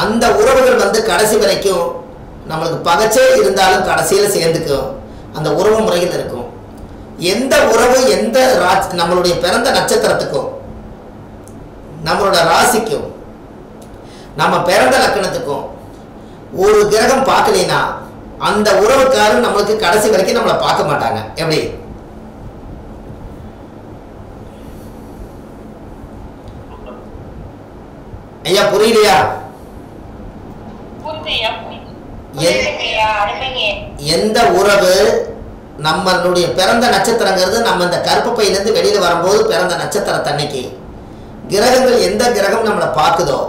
அந்த உறவுகள் வந்து கடைசி வரைக்கும் நம்மளுக்கு பகச்சே இருந்தாலும் கடைசியில் சேர்ந்துக்கும். அந்த உறவு முறைகள் இருக்கும். எந்த உறவு எந்த நம்மளுடைய பிறந்த நட்சத்திரத்துக்கும் நம்மளோட ராசிக்கும் நம்ம பிறந்த லக்கணத்துக்கும் ஒரு கிரகம் பார்க்கலைன்னா அந்த உறவுக்காரர் நம்மளுக்கு கடைசி வரைக்கும் நம்மளை பார்க்க மாட்டாங்க. எப்படி? ஐயா புரியலையா? எந்த உறவு நம்மளுடைய பிறந்த நட்சத்திரங்கிறது நம்ம இந்த கருப்பு பையிலேருந்து வெளியில வரும்போது பிறந்த நட்சத்திரத்தன்னைக்கு கிரகங்கள் எந்த கிரகம் நம்மளை பார்க்குதோ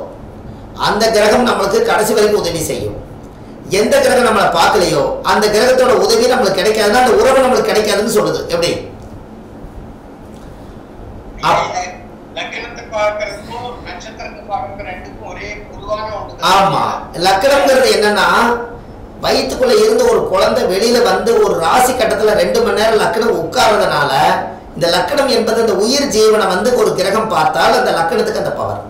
அந்த கிரகம் நம்மளுக்கு கடைசி வரைக்கும் உதவி செய்யும். எந்த கிரகம் நம்மளை பார்க்கலையோ அந்த கிரகத்தோட உதவி நம்மளுக்கு கிடைக்காதுன்னா அந்த உறவு நம்மளுக்கு கிடைக்காதுன்னு சொல்லுது. எப்படி? ஆமா, லக்கணம்ங்கிறது என்னன்னா வயிற்றுக்குள்ள இருந்து ஒரு குழந்தை வெளியில வந்து ஒரு ராசி கட்டத்துல 2 மணி நேரம் லக்கணம் உட்கார்றதுனால இந்த லக்கணம் என்பது அந்த உயிர் ஜீவனை வந்து ஒரு கிரகம் பார்த்தால் அந்த லக்கணத்துக்கு அந்த பவர்.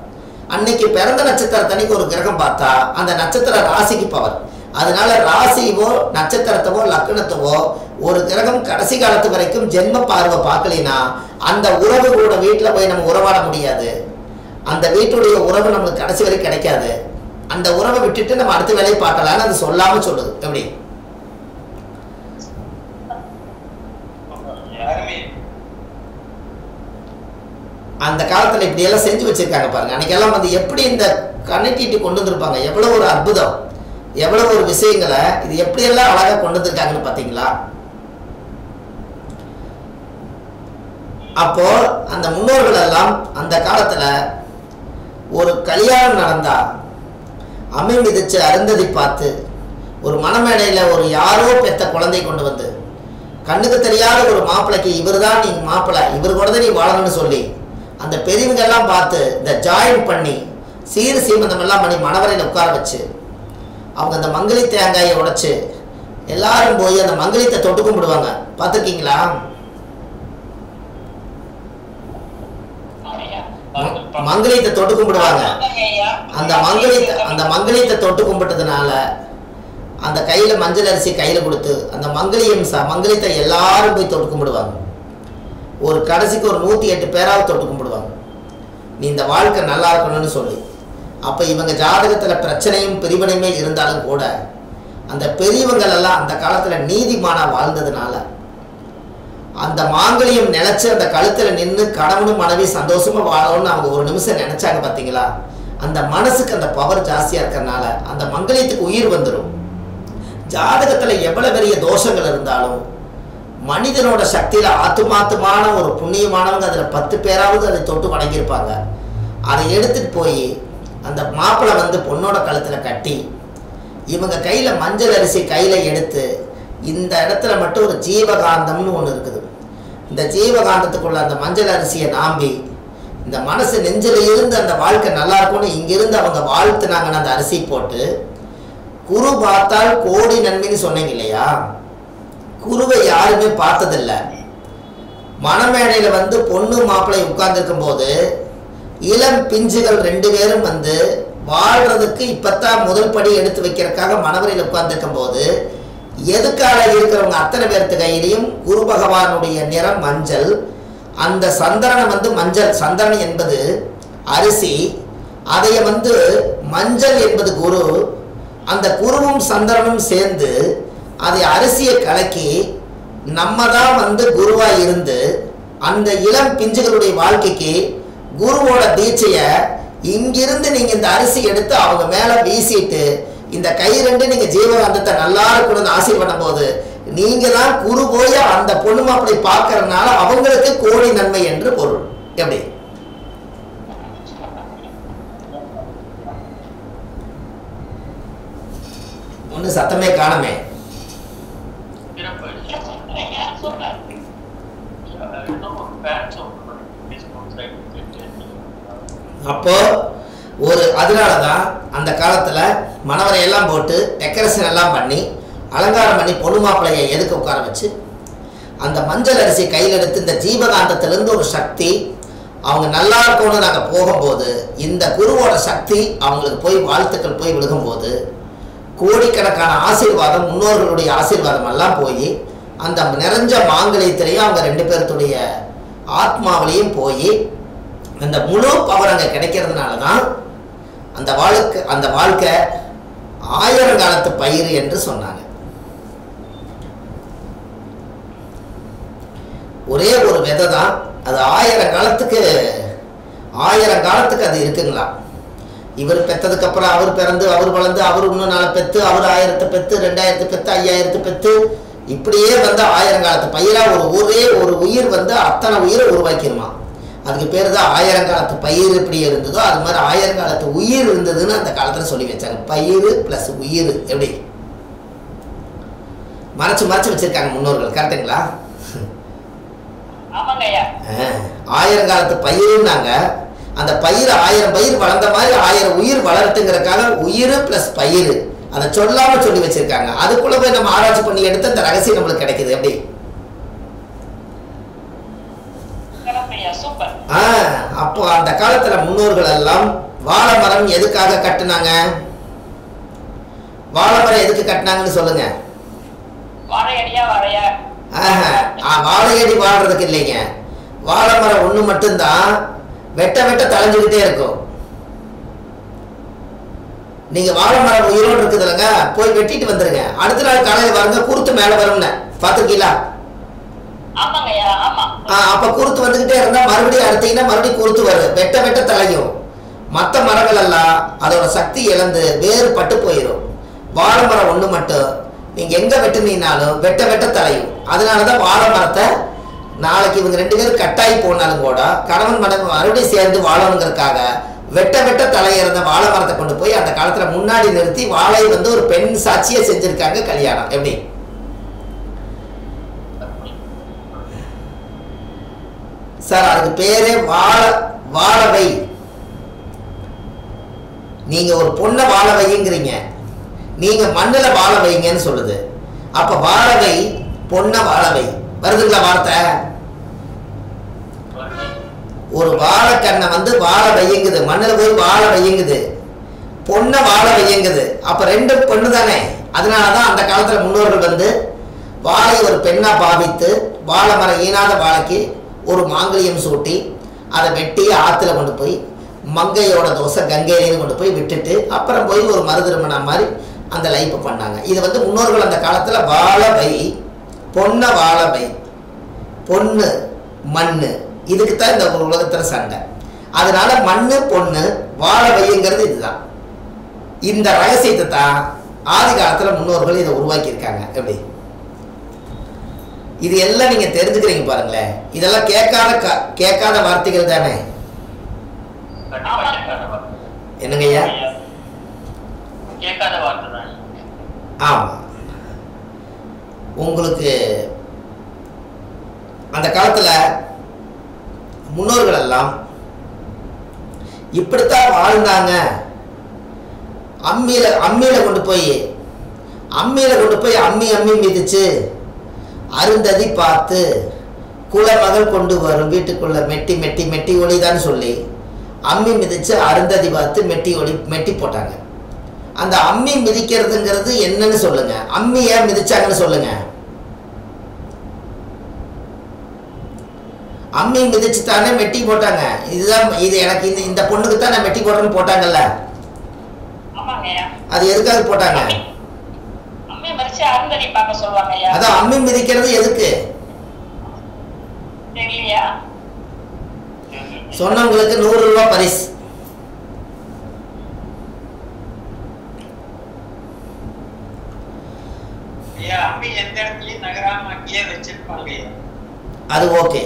அன்னைக்கு பிறந்த நட்சத்திரத்தன்னைக்கு ஒரு கிரகம் பார்த்தா அந்த நட்சத்திர ராசிக்கு பவர். அதனால ராசியவோ நட்சத்திரத்தவோ லக்கணத்தவோ ஒரு கிரகம் கடைசி காலத்து வரைக்கும் ஜென்ம பார்வை பார்க்கலைன்னா அந்த உறவுகளோட வீட்டில் போய் நம்ம உறவாட முடியாது. அந்த வீட்டுடைய உறவு நம்மளுக்கு கடைசி வரைக்கும் கிடைக்காது. அந்த உறவை விட்டுட்டு நம்ம அடுத்த வேலையை பார்க்கலான்னு அது சொல்லாம சொல்லுது. எப்படி? அந்த காலத்துல இப்படி எல்லாம் செஞ்சு வச்சிருக்காங்க பாருங்க. அன்னைக்கெல்லாம் வந்து எப்படி இந்த கனெக்டிவிட்டி கொண்டு வந்திருப்பாங்க. எவ்வளவு ஒரு அற்புதம், எவ்வளவு ஒரு விஷயங்களை இது எப்படி எல்லாம் அழகா கொண்டு வந்திருக்காங்கன்னு பாத்தீங்களா? அப்போ அந்த முன்னோர்கள் எல்லாம் அந்த காலத்துல ஒரு கல்யாணம் நடந்தா அமை மிதிச்சு அருந்ததி பார்த்து ஒரு மணமேடையில ஒரு யாரோ பெத்த குழந்தை கொண்டு வந்து கண்ணுக்கு தெரியாத ஒரு மாப்பிள்ளைக்கு இவர் தான் நீ மாப்பிள்ளை, இவர் கூட தான் நீ வாழணும்னு சொல்லி அந்த பெரியவங்க எல்லாம் பார்த்து இந்த ஜாயின் பண்ணி சீர் சீமந்தம் எல்லாம் பண்ணி மணவரையில் உட்கார வச்சு அவங்க அந்த மங்களி தேங்காயை உடைச்சு எல்லாரும் போய் அந்த மங்களத்தை தொட்டு கும்பிடுவாங்க. பார்த்துருக்கீங்களா? மங்களத்தை தொட்டு கும்பிடுவாங்க. அந்த மங்களத்தை தொட்டு கும்பிட்டதுனால அந்த கையில மஞ்சள் அரிசி கையில கொடுத்து அந்த மங்களத்தை எல்லாரும் போய் தொட்டு கும்பிடுவாங்க. ஒரு கடைசிக்கு ஒரு 108 பேராவது தொட்டு கும்பிடுவாங்க. நீ இந்த வாழ்க்கை நல்லா இருக்கணும்னு சொல்லி. அப்ப இவங்க ஜாதகத்துல பிரச்சனையும் பிரிவினையுமே இருந்தாலும் கூட அந்த பெரியவங்கள் எல்லாம் அந்த காலத்துல நீதிமானா வாழ்ந்ததுனால அந்த மாங்கல்யம் நினைச்சு அந்த கழுத்துல நின்று கணவனும் மனைவி சந்தோஷமா வாழணும்னு அவங்க ஒரு நிமிஷம் நினைச்சாங்க. பாத்தீங்களா? அந்த மனசுக்கு அந்த பவர் ஜாஸ்தியா இருக்கிறதுனால அந்த மங்கல்யத்துக்கு உயிர் வந்துடும். ஜாதகத்துல எவ்வளவு பெரிய தோஷங்கள் இருந்தாலும் மனிதனோட சக்தியில ஆத்துமாத்துமான ஒரு புண்ணியமானவங்க அதுல 10 பேராவது அதை தொட்டு வணங்கியிருப்பாங்க. அதை எடுத்துட்டு போய் அந்த மாப்பிள்ளை வந்து பொண்ணோட கழுத்துல கட்டி இவங்க கையில மஞ்சள் அரிசி கையில எடுத்து இந்த இடத்துல மட்டும் ஒரு ஜீவகாந்தம்னு ஒன்று இருக்குது. இந்த ஜீவகாந்தத்துக்குள்ள அந்த மஞ்சள் அரிசியை நாம்பி இந்த மனசு நெஞ்சில இருந்து அந்த வாழ்க்கை நல்லா இருக்கும்னு இங்கிருந்து அவங்க வாழ்த்துனாங்கன்னு அந்த அரிசி போட்டு குரு பார்த்தால் கோடி நன்மைன்னு சொன்னீங்க இல்லையா? குருவை யாருமே பார்த்ததில்லை. மணமேடையில வந்து பொண்ணு மாப்பிள்ளை உட்கார்ந்துருக்கும் போது இளம் பிஞ்சுகள் 2 பேரும் வந்து வாழ்றதுக்கு இப்பத்தான் முதல் படி எடுத்து வைக்கிறதுக்காக மணவரையில் உட்கார்ந்துருக்கும் போது எதுக்காக இருக்கிறவங்க அத்தனை பேர்த்து கையிலையும் குரு பகவானுடைய நிறம் மஞ்சள். அந்த சந்திரனை வந்து மஞ்சள், சந்திரன் என்பது அரிசி, அதைய வந்து மஞ்சள் என்பது குரு. அந்த குருவும் சந்திரனும் சேர்ந்து அதை அரிசியை கலக்கி நம்ம தான் வந்து குருவா இருந்து அந்த இளம் பிஞ்சுகளுடைய வாழ்க்கைக்கு குருவோட தீட்சைய இங்கிருந்து நீங்க இந்த அரிசி எடுத்து அவங்க மேல வீசிட்டு இந்த கை 2 நீங்க ஜீவகாந்தத்தை நல்லா இருக்கணும்னு ஆசீர்வாதம் போது நீங்க தான் குரு போய் அந்த பொண்ணு மாப்பிள்ளை பார்க்கறதுனால அவங்களுக்கு கோடி நன்மை என்று பொருள். எப்படி? ஒண்ணு சத்தமே காணமே. அப்போ ஒரு அதனாலதான் அந்த காலத்துல மணவரை எல்லாம் போட்டு டெக்கரேஷன் எல்லாம் பண்ணி அலங்காரம் பண்ணி பொண்ணு மாப்பிள்ளையை எதுக்கு உட்கார வச்சு அந்த மஞ்சள் அரிசி கையில் எடுத்து இந்த ஜீவகாந்தத்திலிருந்து ஒரு சக்தி அவங்க நல்லா இருக்கணும்னு நாங்கள் போகும்போது இந்த குருவோட சக்தி அவங்களுக்கு போய் வாழ்த்துக்கள் போய் விழுகும்போது கோடிக்கணக்கான ஆசீர்வாதம், முன்னோர்களுடைய ஆசீர்வாதம் எல்லாம் போய் அந்த நிறைஞ்ச மாங்கல்யத்திலையும் அவங்க 2 பேர்த்துடைய ஆத்மாவிலையும் போய் அந்த முழு பவர் அங்கே கிடைக்கிறதுனால தான் அந்த வாழ்க்கை 1000 காலத்து பயிர் என்று சொன்னாங்க. ஒரே ஒரு விதை தான், அது 1000 காலத்துக்கு அது இருக்குங்களா. இவர் பெற்றதுக்கு அப்புறம் அவர் பிறந்து அவர் வளர்ந்து அவர் இன்னும் 4 பெற்று அவர் 1000 பெற்று 2000 பெற்று 5000 பெற்று இப்படியே வந்து 1000 காலத்து பயிரா ஒரே ஒரு உயிர் வந்து அத்தனை உயிரை உருவாக்கிடுமா. அதுக்கு பேர் தான் 1000 காலத்து பயிர் எப்படி இருந்ததோ அது மாதிரி 1000 காலத்து உயிர் இருந்ததுன்னு அந்த காலத்தில் சொல்லி வச்சாங்க. பயிர் ப்ளஸ் உயிர் எப்படி மறைச்சு வச்சிருக்காங்க முன்னோர்கள். கரெக்டுங்களா? 1000 காலத்து பயிருன்னாங்க. அந்த பயிர் 1000 பயிர் வளர்ந்த மாதிரி 1000 உயிர் வளரட்டுங்கிறதுக்காக உயிர் பிளஸ் பயிர் அதை சொல்லாம சொல்லி வச்சிருக்காங்க. அதுக்குள்ள போய் நம்ம ஆராய்ச்சி பண்ணி எடுத்து அந்த ரகசியம் நம்மளுக்கு கிடைக்குது. எப்படி அப்போ அந்த காலத்துல முன்னோர்கள் எல்லாம் வாழை மரம் எதுக்காக கட்டுனாங்க? வாழை மரம் எதுக்கு கட்டினாங்கன்னு சொல்லுங்க. வாழையடி வாழ்றதுக்கு இல்லைங்க. வாழை மரம் ஒண்ணு மட்டும்தான் வெட்ட தலைஞ்சுக்கிட்டே இருக்கும். நீங்க வாழை மரம் உயிரோடு இருக்குது இல்லைங்க, போய் வெட்டிட்டு வந்துருங்க. அடுத்த நாள் காலையில் வாருங்க, குருத்து மேல வரும்னு பாத்துருக்கீங்களா? அப்ப குருத்து வந்துகிட்டே இருந்தா மறுபடியும் அறுத்தீங்கன்னா மறுபடியும் குருத்து வரும், வெட்ட தலையும். மற்ற மரங்கள் எல்லாம் அதோட சக்தி இழந்து வேறு பட்டு போயிடும். வாழை மரம் ஒண்ணு மட்டும் நீங்க எங்க வெட்டுனீங்கனாலும் வெட்ட தலையும். அதனாலதான் வாழை மரத்தை நாளைக்கு இவங்க 2 பேரும் கட்டாயி போனாலும் கூட கணவன் மனைவி மறுபடியும் சேர்ந்து வாழணுங்கிறதுக்காக வெட்ட தலையிறந்த வாழை மரத்தை கொண்டு போய் அந்த காலத்துல முன்னாடி நிறுத்தி வாழை வந்து ஒரு பெண் சாட்சியை செஞ்சிருக்காங்க கல்யாணம். எப்படி சார் அதுக்கு பேரே வாழவை. நீங்க ஒரு பொண்ணை வாழ வைங்கிறீங்க, நீங்க மண்ணுல வாழ வைங்கன்னு சொல்லுது. அப்ப வாழவை பொண்ணை வாழவை வருதுங்களா வார்த்தை? ஒரு வாழைக்கண்ணை வந்து வாழ வையுங்குது, மண்ணுல போய் வாழ வையுங்குது, பொண்ணை வாழ வையுங்குது. அப்ப 2 பொண்ணு தானே. அதனாலதான் அந்த காலத்துல முன்னோர்கள் வந்து வாழை ஒரு பெண்ணா பாவித்து வாழை மரம் ஈனாத வாழைக்கு ஒரு மாங்கல்யம் சூட்டி அதை வெட்டி ஆத்துல கொண்டு போய் மங்கையோட தோசை கங்கையிலேருந்து கொண்டு போய் விட்டுட்டு அப்புறம் போய் ஒரு மறு திருமணம் மாதிரி அந்த லைஃப் பண்ணாங்க. இது வந்து முன்னோர்கள் அந்த காலத்துல வாழவை பொண்ணை வாழவை, பொண்ணு மண்ணு, இதுக்கு தான் இந்த உலகத்துல சண்டை. அதனால மண்ணு பொண்ணு வாழவைங்கிறது இதுதான். இந்த ரகசியத்தை தான் ஆதி காலத்துல முன்னோர்கள் இதை உருவாக்கி இருக்காங்க. எப்படி இது எல்லாம் நீங்க தெரிஞ்சுக்கிறீங்க பாருங்களேன். இதெல்லாம் கேட்காத வார்த்தைகள் தானே. என்னங்க ஐயா? ஆமா, உங்களுக்கு அந்த காலத்துல முன்னோர்கள் எல்லாம் இப்படித்தான் வாழ்ந்தாங்க. அம்மியில கொண்டு போய் அம்மி மிதிச்சு அருந்ததி பார்த்து குலமகள் கொண்டு வரும் வீட்டுக்குள்ள மெட்டி ஒளிதான் சொல்லி அம்மி மிதிச்சு அருந்ததி பார்த்து மெட்டி போட்டாங்க. அந்த அம்மி மிதிக்கிறதுங்கிறது என்னன்னு சொல்லுங்க. அம்மி ஏன் மிதிச்சாங்கன்னு சொல்லுங்க. அம்மி மிதிச்சு தானே மெட்டி போட்டாங்க. இது எனக்கு இந்த பொண்ணுக்கு தான் நான் மெட்டி போடுறேன்னு போட்டாங்கல்ல. அது எதுக்காக போட்டாங்க? அதான் அம்மி மிதிக்கிறது எதுக்கு சொன்னவங்களுக்கு 100 ரூபாய் பரிசு. அது ஓகே.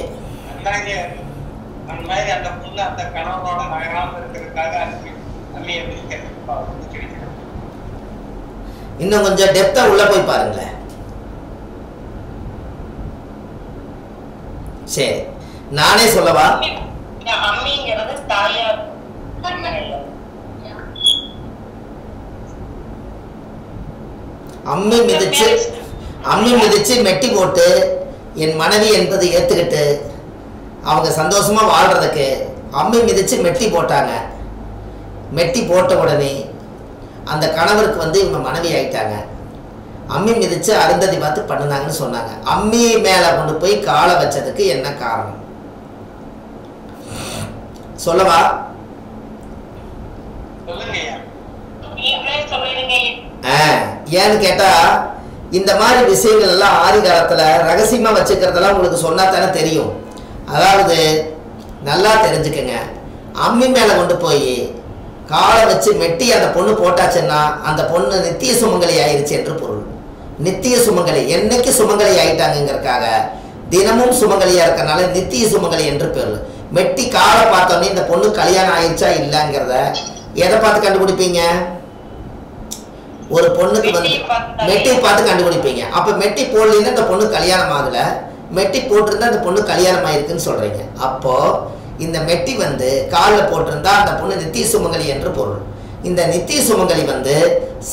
இன்னும் கொஞ்சம் டெப்தா உள்ள போய் பாருங்களேன். சரி, நானே சொல்லவா? அம்மி மிதிச்சு மெட்டி போட்டு என் மனைவி என்பதை ஏத்துக்கிட்டு அவங்க சந்தோஷமா வாழ்றதுக்கு அம்மி மிதிச்சு மெட்டி போட்டாங்க. மெட்டி போட்ட உடனே அந்த கணவருக்கு வந்து இவங்க மனைவி ஆயிட்டாங்க. அம்மி மிதிச்சு அருந்ததி பார்த்து பண்ணுனாங்கன்னு சொன்னாங்க. அம்மி மேல கொண்டு போய் காலை வச்சதுக்கு என்ன காரணம் சொல்லவா? ஏன்னு கேட்டா இந்த மாதிரி விஷயங்கள் எல்லாம் ஆதி காலத்துல ரகசியமா வச்சுக்கிறதெல்லாம் உங்களுக்கு சொன்னா தானே தெரியும். அதாவது நல்லா தெரிஞ்சுக்கங்க, அம்மி மேல கொண்டு போய் காலை வச்சு மெட்டி அந்த பொண்ணு போட்டாச்சுன்னா அந்த பொண்ணு நித்திய சுமங்கலி ஆயிடுச்சு என்று பொருள். நித்திய சுமங்கலி என்னைக்கு சுமங்கலி ஆயிட்டாங்கிறதுக்காக தினமும் சுமங்கலியா இருக்கறனால நித்திய சுமங்கலி என்று பேர். மெட்டி காலை பார்த்தோன்னே இந்த பொண்ணு கல்யாணம் ஆயிடுச்சா இல்லைங்கிறத எதை பார்த்து கண்டுபிடிப்பீங்க? ஒரு பொண்ணுக்கு வந்து மெட்டி பார்த்து கண்டுபிடிப்பீங்க. அப்ப மெட்டி போடலன்னா இந்த பொண்ணு கல்யாணம் ஆகல, மெட்டி போட்டிருந்தா அந்த பொண்ணு கல்யாணம் ஆயிருக்குன்னு சொல்றீங்க. அப்போ இந்த மெட்டி வந்து காலில் போட்டிருந்தா அந்த பொண்ணு நித்திய சுமங்கலி என்று பொருள். இந்த நித்திய சுமங்கலி வந்து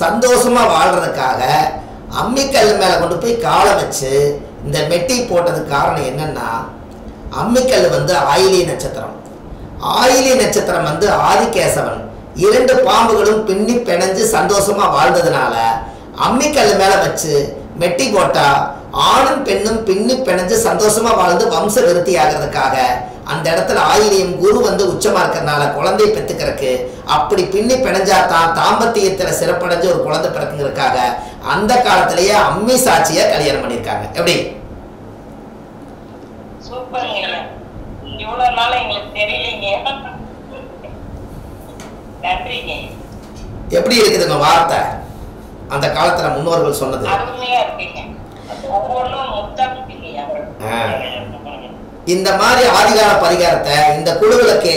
சந்தோஷமா வாழ்றதுக்காக அம்மிக்கல் மேல கொண்டு போய் காலை வச்சு இந்த மெட்டி போட்டதுக்கு காரணம் என்னன்னா, அம்மிக்கல் வந்து ஆயிலி நட்சத்திரம். ஆயிலி நட்சத்திரம் வந்து ஆதிகேசவன் 2 பாம்புகளும் பின்னி பிணைஞ்சு சந்தோஷமா வாழ்ந்ததுனால அம்மிக்கல் மேல வச்சு மெட்டி போட்டா ஆணும் பெண்ணும் பின்னி பிணைஞ்சு சந்தோஷமா வாழ்ந்து வம்ச விருத்தி ஆகிறதுக்காக அந்த இடத்துல ஆயிலியம் குரு வந்து உச்சமா இருக்கிறதுனால குழந்தை பெத்துக்கிறதுக்கு அப்படி பின்னி பிணைஞ்சா தான் தாம்பத்தியத்துல சிறப்படைஞ்சு ஒரு குழந்தை பிறக்குங்கிறதுக்காக அந்த காலத்திலேயே அம்மி சாட்சிய கல்யாணம் பண்ணியிருக்காங்க. எப்படி? இவ்வளவு நாள் எங்களுக்கு தெரியலீங்க. எப்படி இருக்குதுங்க வார்த்தை? அந்த காலத்துல முன்னோர்கள் சொன்னது அருமையா இருக்குங்க. ஒவ்வொன்றும் முத்தம் இந்த மாதிரி ஆதிகால பரிகாரத்தை இந்த குழுவிளக்கு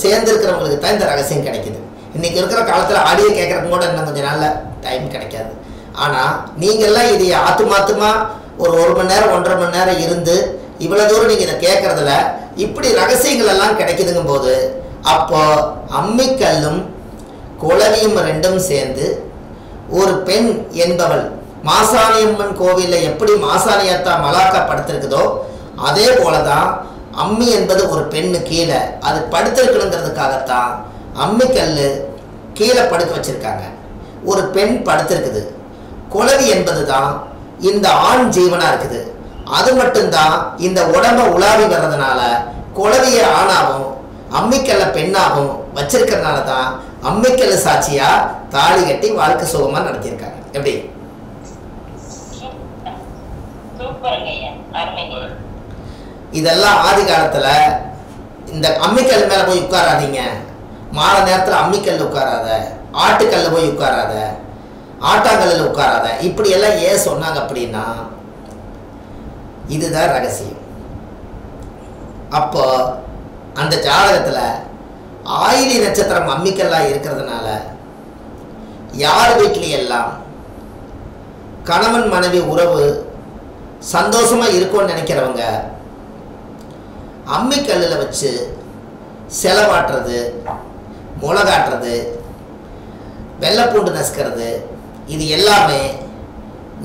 சேர்ந்திருக்கிறவங்களுக்கு தான் இந்த ரகசியம் கிடைக்குது. இன்னைக்கு இருக்கிற காலத்துல ஆடியோ கேட்கறதுக்கு கூட இன்னும் கொஞ்சம் நாள்ல டைம் கிடைக்காது. ஆனா நீங்க எல்லாம் இதை ஆத்துமாத்துமா ஒரு 1 மணி நேரம் 1.5 மணி நேரம் இருந்து இவ்வளவு தூரம் நீங்க இதை கேட்கறதுல இப்படி ரகசியங்கள் எல்லாம் கிடைக்குதுங்கும் போது அப்போ அம்மிக்கல்லும் குளவியும் 2ம் சேர்ந்து ஒரு பெண் என்பவள் மாசாணியம்மன் கோவில்ல எப்படி மாசாணியத்தா மலாக்கா படுத்திருக்குதோ அதே போலதான் அம்மி என்பது ஒரு பெண்ணு கீழே அது படுத்திருக்கணுங்கிறதுக்காகத்தான் அம்மிக்கல் கீழே படுக்க வச்சிருக்காங்க. ஒரு பெண் படுத்திருக்குது. குளவி என்பது தான் இந்த ஆண் ஜீவனா இருக்குது. அது மட்டும்தான் இந்த உடம்ப உலாவி வர்றதுனால குளவிய ஆணாவும் அம்மிக்கல்ல பெண்ணாகவும் வச்சிருக்கிறதுனால தான் அம்மிக்கல் சாட்சியா தாலி கட்டி வாழ்க்கை சுகமா நடத்தியிருக்காங்க. எப்படி? இதெல்லாம் ஆதி காலத்துல இந்த அம்மிக்கல் மேல போய் உட்காராதீங்க, மாலை நேரத்துல அம்மிக்கல்ல உட்காராத, ஆட்டுக்கல்ல போய் உட்காராத, ஆட்டாங்கல்ல உட்காராத, இப்படி எல்லாம் ஏன் சொன்னாங்க அப்படின்னா இதுதான் ரகசியம். அப்போ அந்த ஜாதகத்துல ஆயிலி நட்சத்திரம் அம்மிக்கல்லா இருக்கிறதுனால யார் வீட்லையெல்லாம் கணவன் மனைவி உறவு சந்தோஷமா இருக்கும்னு நினைக்கிறவங்க அம்மிக்கல்லில் வச்சு செலவாட்டுறது, முளகாட்டுறது, வெள்ளைப்பூண்டு நசுக்கிறது, இது எல்லாமே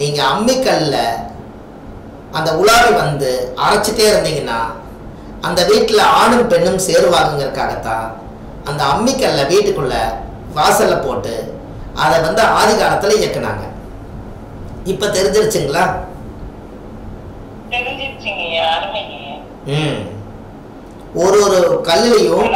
நீங்க அம்மிக்கல்ல அந்த உலாவி வந்து அரைச்சிட்டே இருந்தீங்கன்னா அந்த வீட்டில் ஆணும் பெண்ணும் சேருவாங்கிறதுக்காகத்தான் அந்த அம்மிக்கல்ல வீட்டுக்குள்ள வாசல்ல போட்டு அதை வந்து ஆதி காலத்துல இயக்குனாங்க. இப்ப தெரிஞ்சிருச்சுங்களா? ஒரு ஒரு கல்லுலையும்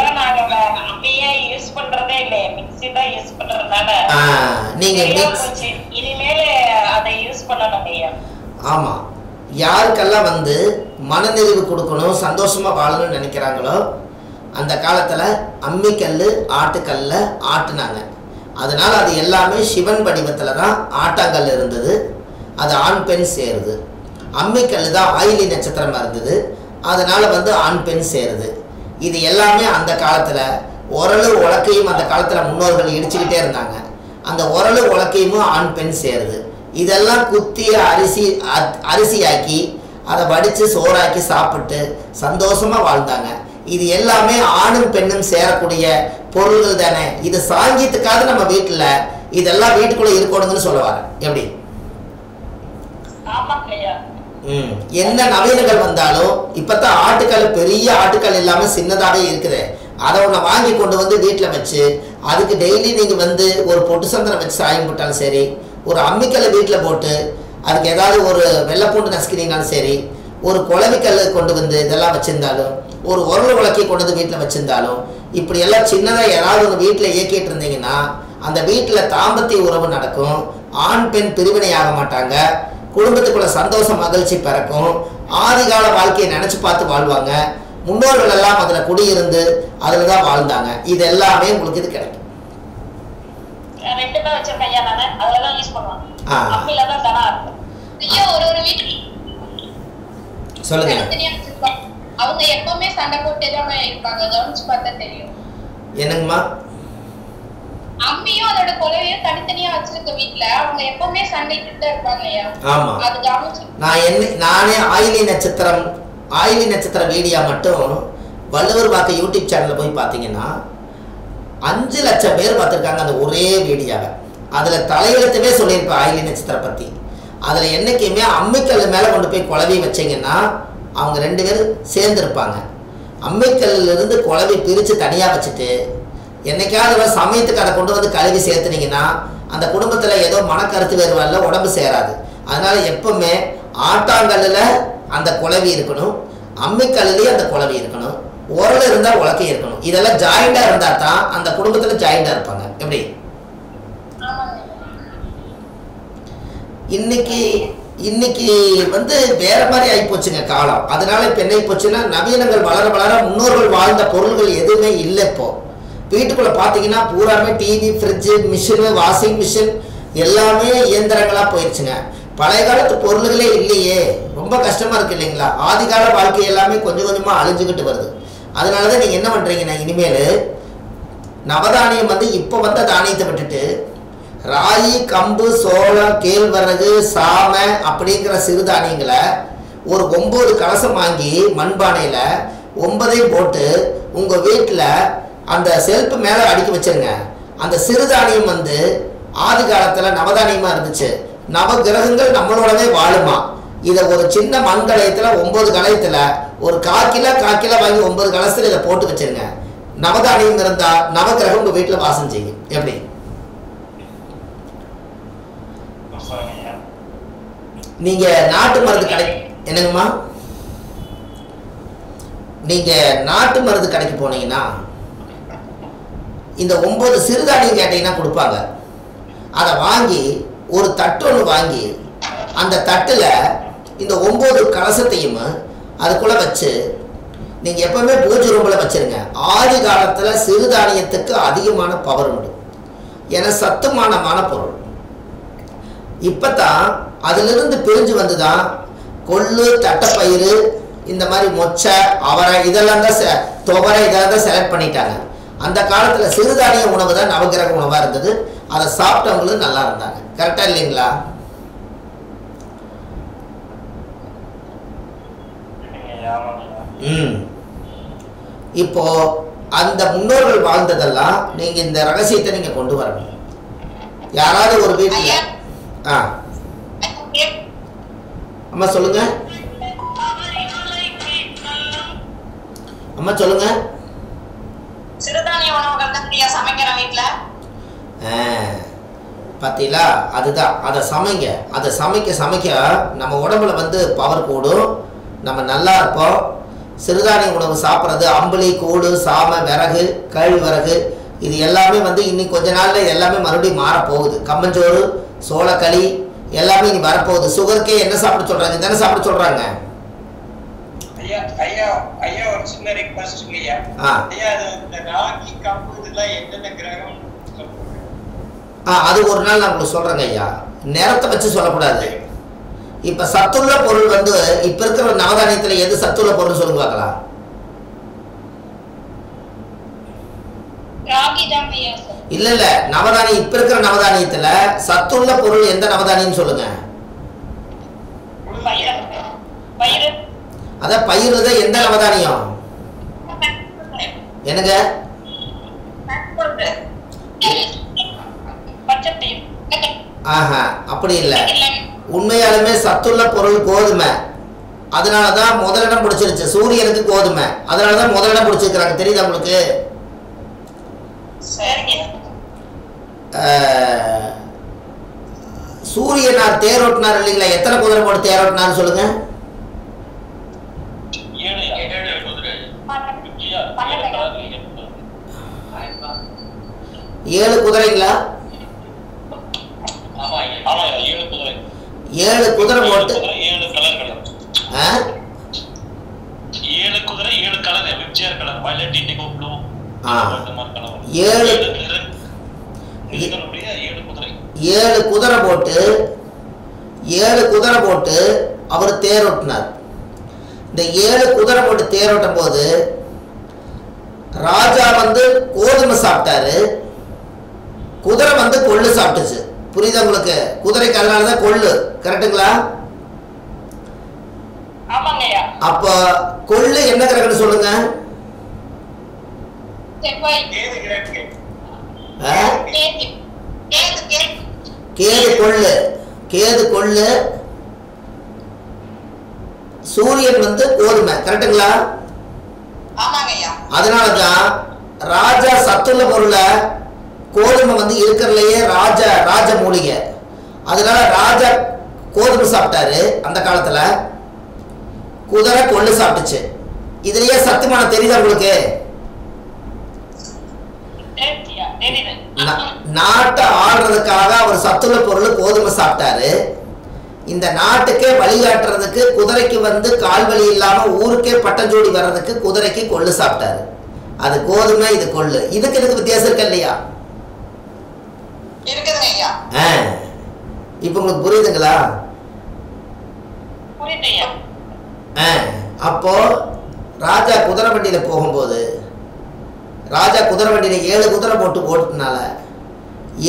ஆமா, யாருக்கெல்லாம் வந்து மனநிறைவு கொடுக்கணும் சந்தோஷமா வாழணும்னு நினைக்கிறாங்களோ அந்த காலத்துல அம்மிக்கல் ஆட்டுக்கல்ல ஆட்டுனாங்க. அதனால அது எல்லாமே சிவன் வடிவத்துல தான் ஆட்டாங்கல் இருந்தது. அது ஆண் பெண் சேருது. அம்மிக்கல் தான் ஆயிலி நட்சத்திரமா இருந்தது. அதனால வந்து ஆண் பெண் சேருது. இது எல்லாமே அந்த காலத்துல உரலு உலக்கையும் அந்த காலத்துல முன்னோர்கள் இடிச்சுக்கிட்டே இருந்தாங்க. அந்த உரலு உலக்கையும் ஆண் பெண் சேருது. இதெல்லாம் குத்தி அரிசியாக்கி அதை வடிச்சு சோறாக்கி சாப்பிட்டு சந்தோஷமா வாழ்ந்தாங்க. இது எல்லாமே ஆணும் பெண்ணும் சேரக்கூடிய பொருள்கள் தானே. இது சாங்கியத்துக்காக நம்ம வீட்டுல இதெல்லாம் வீட்டுக்குள்ள இருக்கணும்னு சொல்லுவாங்க. எப்படி? என்ன நவீனங்கள் வந்தாலும் இப்பதான் ஆட்டுக்கல் பெரிய ஆட்டுக்கல் இல்லாம சின்னதாவே இருக்குது. அதை ஒன்று வாங்கி கொண்டு வந்து வீட்டில் வச்சு அதுக்கு டெய்லி நீங்கள் வந்து ஒரு பொட்டு சந்திரம் வச்சு சாயம் போட்டாலும் சரி, ஒரு அம்மிக்கல்லை வீட்டில் போட்டு அதுக்கு ஏதாவது ஒரு வெள்ளைப்பூண்டு நசுக்கினீங்கனாலும் சரி, ஒரு குழவிக்கல் கொண்டு வந்து இதெல்லாம் வச்சுருந்தாலும், ஒரு உரல் விளக்கி கொண்டு வந்து வீட்டில் வச்சுருந்தாலும், இப்படி எல்லாம் சின்னதாக ஏதாவது ஒரு வீட்டில் இயக்கிட்டு இருந்தீங்கன்னா அந்த வீட்டில் தாம்பத்திய உறவு நடக்கும், ஆண் பெண் பிரிவினை ஆக மாட்டாங்க, குடும்பத்துக்குள்ள சந்தோஷம் மகிழ்ச்சி பிறக்கும், ஆதிகால வாழ்க்கையை நினச்சி பார்த்து வாழ்வாங்க. முன்னோர்கள் எல்லாம் அதில் குடியிருந்து அதில் தான் வாழ்ந்தாங்க. இது எல்லாமே உங்களுக்கு இது கிடைக்கும். ரெண்டுமே வச்சிருக்கேன் ஐயா, நானு அதுல தான் யூஸ் பண்ணுவேன். அம்மில தான் தனா இருக்கும் ஐயா. ஒரு வீட்டுக்கு சொல்லுங்க. அவங்க எப்பவுமே சண்டை போட்டே தான் இருப்பாங்க, கவனிச்சு பார்த்தா தெரியும். என்னங்கம்மா? அம்மியும் அதோட குலவையும் தனித்தனியா வச்சிருக்க வீட்ல அவங்க எப்பவுமே சண்டைட்டு தான் இருப்பாங்க ஐயா. ஆமா, அது கவனிச்சு நானே ஆயிலி நட்சத்திர வீடியோ மட்டும் வள்ளுவர் வாக்கு யூடியூப் சேனல்ல போய் பார்த்தீங்கன்னா 5 லட்சம் பேர் பார்த்துருக்காங்க அந்த ஒரே வீடியோவை. அதில் தலையெழுத்தவே சொல்லியிருப்பேன் ஆயிலி நட்சத்திரம் பற்றி. அதில் என்றைக்குமே அம்மிக்கல் மேலே கொண்டு போய் குழவி வச்சிங்கன்னா அவங்க 2 பேரும் சேர்ந்துருப்பாங்க. அம்மிக்கல்லிருந்து குழவி பிரித்து தனியாக வச்சுட்டு என்னைக்காவது சமயத்துக்கு அதை கொண்டு வந்து கழுவி சேர்த்துனீங்கன்னா அந்த குடும்பத்தில் ஏதோ மனக்கருத்து வேறுவாரில் உடம்பு சேராது. அதனால் எப்பவுமே ஆட்டாங்கல்லில் அந்த குழவி இருக்கணும், அம்மிக்கல்லையும் அந்த குழவி இருக்கணும், உரல் இருந்தால் உலக்கை இருக்கணும். இதெல்லாம் ஜாயிண்டாக இருந்தால் தான் அந்த குடும்பத்தில் ஜாயிண்டாக இருப்பாங்க. எப்படி இன்னைக்கு வந்து வேற மாதிரி ஆகிப்போச்சுங்க காலம். அதனால இப்போ என்ன போச்சுன்னா நவீனங்கள் வளர வளர முன்னோர்கள் வாழ்ந்த பொருள்கள் எதுவுமே இல்லை. இப்போ வீட்டுக்குள்ளே பார்த்தீங்கன்னா பூராமே TV, fridge, machine, washing machine எல்லாமே இயந்திரங்களாக போயிடுச்சுங்க. பழைய காலத்து பொருள்களே இல்லையே, ரொம்ப கஷ்டமாக இருக்குது இல்லைங்களா? ஆதிகால வாழ்க்கை எல்லாமே கொஞ்சம் கொஞ்சமாக அழிஞ்சுக்கிட்டு வருது. அதனால தான் நீங்கள் என்ன பண்ணுறீங்கன்னா இனிமேல் நவதானியம் வந்து இப்போ வந்த தானியத்தை விட்டுட்டு ராகி, கம்பு, சோளம், கேழ்வரகு, சாமை அப்படிங்கிற சிறுதானியங்களை ஒரு 9 கலசம் வாங்கி மண்பானையில் 9ஐயும் போட்டு உங்கள் வீட்டில் அந்த செல்ஃப் மேலே அடுக்கி வச்சிருங்க. அந்த சிறுதானியம் வந்து ஆதி காலத்தில் நவதானியமாக இருந்துச்சு. நவ கிரகங்கள் நம்மளோடவே வாழுமா. இதை ஒரு சின்ன மண் கலயத்தில் 9 கலயத்தில் ஒரு 1/4 கிலோ வாங்கி 9 கலசத்தில் இதை போட்டு வச்சிருங்க. நவதானியம் இருந்தால் நவகிரகம் உங்கள் வீட்டில் வாசம் செய்யும். எப்படி நீங்கள் நாட்டு மருந்து கடை என்னங்கம்மா, நீங்கள் நாட்டு மருந்து கடைக்கு போனீங்கன்னா இந்த 9 சிறுதானியம் கேட்டீங்கன்னா கொடுப்பாங்க. அதை வாங்கி ஒரு தட்டு ஒன்று வாங்கி அந்த தட்டில் இந்த 9 கலசத்தையும் அதுக்குள்ளே வச்சு நீங்கள் எப்பவுமே பூஜை ரூமில் வச்சுருங்க. ஆதி காலத்தில் சிறுதானியத்துக்கு அதிகமான பவர் உண்டு, ஏன்னா சத்துமானமான பொருள். இப்போ தான் அதிலிருந்து பிரிஞ்சு வந்து தான் கொள்ளு, தட்டைப்பயிறு, இந்த மாதிரி மொச்சை, அவரை இதெல்லாம் தான் துவரை இதெல்லாம் தான் செலக்ட் பண்ணிட்டாங்க. அந்த காலத்தில் சிறுதானிய உணவு தான் நவகிரக உணவாக இருந்தது. அதை சாப்பிட்டவங்களும் நல்லா இருந்தாங்க. கரெக்டாக இல்லைங்களா? இப்போ அந்த முன்னோர்கள் வாழ்ந்ததெல்லாம் நீங்க இந்த ரகசியத்தை நீங்க கொண்டு வரணும். யாராவது ஒரு வீட்டுல அம்மா சொல்லுங்க, அம்மா சொல்லுங்க. சிறுதானிய உணவுகள் தான் சமைக்கிற வீட்டுல பார்த்தீங்களா? அதுதான், அதை சமைங்க. அதை சமைக்க சமைக்க நம்ம உடம்புல வந்து பவர் கூடும், நம்ம நல்லா இருப்போம். சிறுதானிய உணவு சாப்பிட்றது, அம்பளி, கூடு, சாமை, விறகு, கேழ்வரகு, இது எல்லாமே வந்து இன்னைக்கு கொஞ்ச நாளில் எல்லாமே மறுபடியும் மாறப்போகுது. கம்மஞ்சோறு, சோளக்களி எல்லாமே இனி வரப்போகுது. சுகருக்கே என்ன சாப்பிட சொல்கிறாங்க, தானே சாப்பிட சொல்கிறாங்க. ஒரு சின்ன ரிக்வெஸ்ட் ஐயா. அது ராகி, கம்பு இதெல்லாம் என்னென்ன கிரகம்? அது ஒரு நாள் நான் உங்களுக்கு சொல்கிறேங்க ஐயா. நேரத்தை வச்சு சொல்லக்கூடாது. இப்போ சத்துள்ள பொருள் வந்து இப்போ இருக்கிற நவதானியத்தில் எது சத்துள்ள பொருள் சொல்லுங்க பார்க்கலாம். இல்ல இல்ல, நவதானியம் இப்ப இருக்கிற நவதானியத்துல சத்துள்ள பொருள் எந்த நவதானியம் சொல்லுங்க. அதான் பயிர் தான். எந்த நவதானியம் என்னங்க? ஆஹா, அப்படி இல்லை. உண்மையாலுமே சத்துள்ள பொருள் கோதுமை. அதனாலதான் முதலிடம் பிடிச்சிருச்சு. சூரியனுக்கு கோதுமை, அதனாலதான் முதலிடம் பிடிச்சிருக்கிறாங்க. தெரியுதா உங்களுக்கு? சூரியனார் தேரோட்டினார் இல்லைங்களா? எத்தனை குதிரை போட்டு தேரோட்டினார் சொல்லுங்க? 7 குதிரைங்களா? 7 குதிரை போட்டு 7 கலர்கள். 7 குதிரை 7 colour, வெப்ஜிஆர் colour, violet, indigo, blue. 7 குதிரை போட்டு 7 குதிரை போட்டு அவர் தேரோட்டினார். இந்த 7 குதிரை போட்டு தேரோட்டும் போது ராஜா வந்து கோதுமை சாப்பிட்டாரு, குதிரை வந்து கொள்ளு சாப்பிட்டுச்சு. புரியுதா உங்களுக்கு? குதிரைக்கு அதனாலதான் கொள்ளு, கரெக்டுங்களா? அப்ப கொள்ளு என்ன கிரகம்னு சொல்லுங்க? கேது கொள்ளு. கேது கொள்ளு, சூரியன் வந்து கோதுமை, கரெக்டுங்களா? அதனாலதான் ராஜா சத்துள்ள பொருளை கோதுமை வந்து இருக்கிறதுலயே ராஜ மூலிகை. அதனால ராஜா கோதுமை சாப்பிட்டாரு அந்த காலத்துல, குதிரை கொள்ளு சாப்பிட்டுச்சு. இதுலயே சத்துமான தெரியுதா உங்களுக்கு? நாட்டை ஆடுறதுக்காக அவர் சத்துள்ள பொருள் கோதுமை சாப்பிட்டாரு. இந்த நாட்டுக்கே வழிகாட்டுறதுக்கு குதிரைக்கு வந்து கால்வழி இல்லாம ஊருக்கே பட்டஞ்சோடி வர்றதுக்கு குதிரைக்கு கொள்ளு சாப்பிட்டாரு. அது கோதுமை, இது கொள்ளு. இதுக்கு வித்தியாசம் இருக்கு இல்லையா? இப்ப உங்களுக்கு புரியுதுங்களா? அப்போ ராஜா குதிரை வண்டியில போகும்போது, ராஜா குதிரை வண்டியில 7 குதிரை போட்டு ஓட்டுனால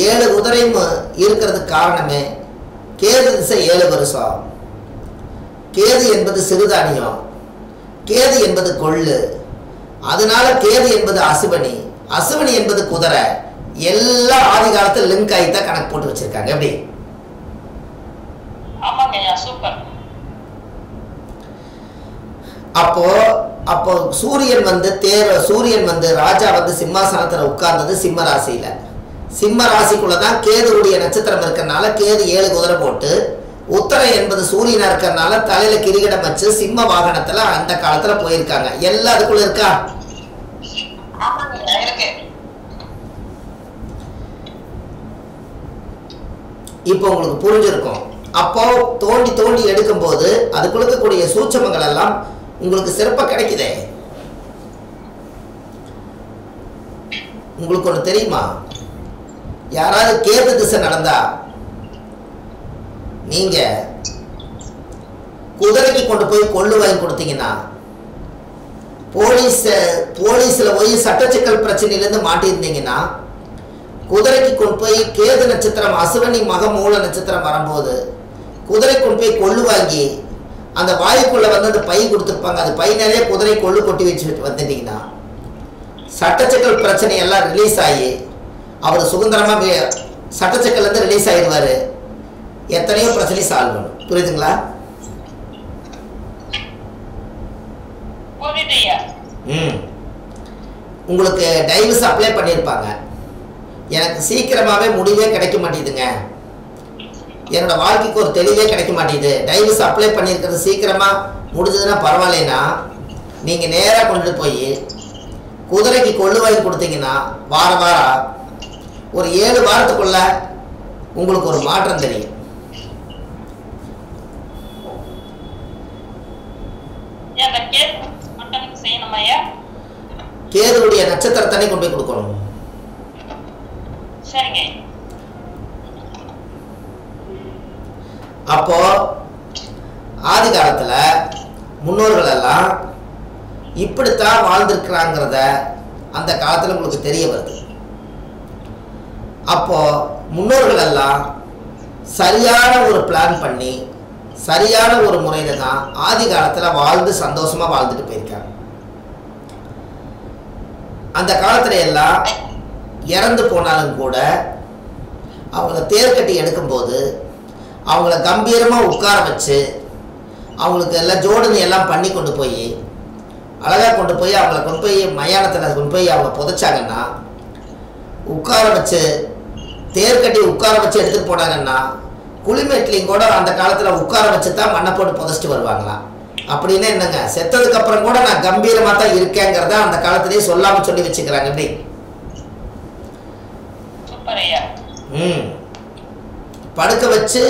7 குதிரையும் இருக்கிறதுக்கு காரணமே கேது திசை 7 வருஷம். கேது என்பது சிறுதானியம், கேது என்பது கொள்ளு. அதனால கேது என்பது அசுவனி, அசுவனி என்பது குதிரை. எல்லாம் ஆதி காலத்துல லிங்க் ஆகித்தான் கணக்கு போட்டு வச்சிருக்காங்க. எப்படி? அப்போ சூரியன் வந்து ராஜா வந்து சிம்மாசனத்துல உட்கார்ந்தது சிம்ம ராசியில. சிம்ம ராசிக்குள்ளதான் கேதுவுடைய நட்சத்திரம் இருக்கிறதுனால கேது 7 குதிரை போட்டு, உத்தரை என்பது சூரியனா இருக்கிறதுனால தலையில கிரீடம் வச்சு சிம்ம வாகனத்துல அந்த காலத்துல போயிருக்காங்க. எல்லாம் அதுக்குள்ள இருக்கா? இப்போ உங்களுக்கு புரிஞ்சிருக்கும். அப்போ தோண்டி எடுக்கும் போது அதுக்குள்ள இருக்கக்கூடிய சூட்சமங்கள் எல்லாம் உங்களுக்கு சிறப்பா கிடைக்குதே. உங்களுக்கு ஒண்ணு தெரியுமா? யாராவது கேது திசை நடந்தா நீங்க குதிரைக்கு கொண்டு போய் கொள்ளு வாங்கி கொடுத்தீங்கன்னா, போலீஸ்ல போய் சட்டச்சிக்கல் பிரச்சனையிலிருந்து மாட்டியிருந்தீங்கன்னா, குதிரைக்கு கொண்டு போய் கேது நட்சத்திரம் அசுவனி மக மூல நட்சத்திரம் வரும்போது குதிரை கொண்டு போய் கொள்ளு வாங்கி அந்த வாயுக்குள்ள வந்து அந்த பை கொடுத்துருப்பாங்க. அது பை நிறைய குதிரை கொள்ளு கொட்டி வச்சுட்டு வந்துட்டீங்கன்னா சட்டச்சிக்கல் பிரச்சனை எல்லாம் ரிலீஸ் ஆகி அவர் சுதந்திரமா சட்டச்சிக்கல் இருந்து ரிலீஸ் ஆயிடுவாரு. எத்தனையோ பிரச்சனை சால்வ் பண்ணும். புரியுதுங்களா? உங்களுக்கு டைவர்ஸ் அப்ளை பண்ணியிருப்பாங்க. எனக்கு சீக்கிரமாவே முடிவே கிடைக்க மாட்டேங்குதுங்க, என்னோட வாழ்க்கைக்கு ஒரு தெளிவே கிடைக்க மாட்டேங்குது, டைவர்ஸ் அப்ளை பண்ணியிருக்கிறது சீக்கிரமா முடிஞ்சதுன்னா பரவாயில்லைன்னா நீங்க நேராக கொண்டுட்டு போய் குதிரைக்கு கொள்ளு வாங்கி கொடுத்தீங்கன்னா வாரம் ஒரு 7 வாரத்துக்குள்ள உங்களுக்கு ஒரு மாற்றம் தெரியும். கேதுவுடைய நட்சத்திரத்தனை கொண்டு போய் கொடுக்கணும். அப்போ ஆதி காலத்துல முன்னோர்கள் எல்லாம் இப்படித்தான் வாழ்ந்திருக்கிறாங்கிறத அந்த காலத்துல உங்களுக்கு தெரிய வருது. அப்போ முன்னோர்கள் எல்லாம் சரியான ஒரு பிளான் பண்ணி சரியான ஒரு முறையில தான் ஆதி காலத்துல வாழ்ந்து சந்தோஷமா வாழ்ந்துட்டு போயிருக்காங்க. அந்த காலத்துல எல்லாம் இறந்து போனாலும் கூட அவங்கள தேர்கட்டி எடுக்கும்போது அவங்கள கம்பீரமா உட்கார வச்சு அவங்களுக்கு எல்லாம் ஜோடனை எல்லாம் பண்ணி கொண்டு போய் அழகா கொண்டு போய் அவங்கள கொண்டு போய் மயானத்தில் கொண்டு போய் அவங்க புதைச்சாங்கன்னா உட்கார வச்சு தேர் கட்டி உட்கார வச்சு எடுத்துட்டு போனாங்கன்னா குளிமேட்லையும் கூட அந்த காலத்தில் உட்கார வச்சு தான் மண்ணை போட்டு புதைச்சிட்டு வருவாங்களாம். அப்படின்னா என்னங்க, செத்ததுக்கு அப்புறம் கூட நான் கம்பீரமாக தான் இருக்கேங்கிறத அந்த காலத்திலேயே சொல்லாமல் சொல்லி வச்சுக்கிறாங்க. எப்படி படுக்க வச்சு